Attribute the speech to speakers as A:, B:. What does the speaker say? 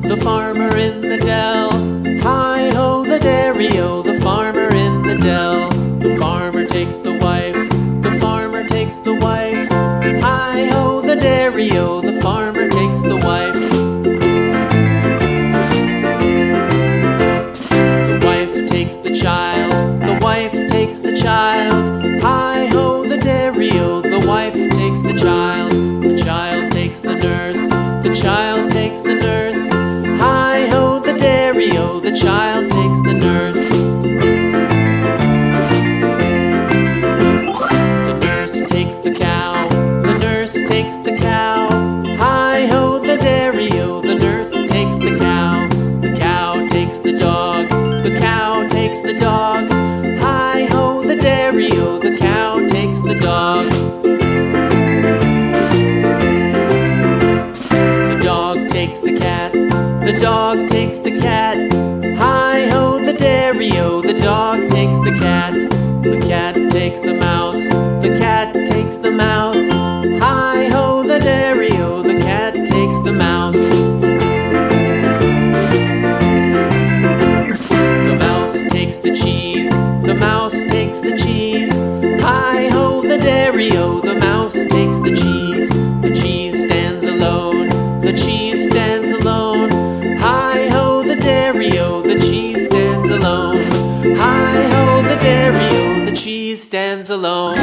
A: The farmer in the dell. Hi-ho, the dairy-o, the farmer in the dell. The farmer takes the wife, the farmer takes the wife. Hi-ho, the dairy-o, the farmer takes the wife. The wife takes the child, the wife takes the child. Hi-ho, the dairy-o, the wife takes the child. The child takes the nurse, the child takes the nurse. Hi-ho, the dairy-o, the child takes the nurse. The nurse takes the cow, the nurse takes the cow. Hi-ho, the dairy-o, the nurse takes the cow. The cow takes the dog, the cow takes the dog. Hi-ho, the dairy-o, the cow takes the dog. The dog takes the cat, the dog takes the cat. Hi-ho, the dairy-o, the dog takes the cat. The cat takes the mouse, the cat takes the mouse. Hi-ho, the dairy-o, the cat takes the mouse. The mouse takes the cheese, the mouse takes the cheese. Hi-ho, the dairy-o, the mouse takes the cheese. The cheese stands alone, the cheese stands alone. Hi-ho, the dairy-o, the cheese stands alone. Hi-ho, the dairy-o, the cheese stands alone.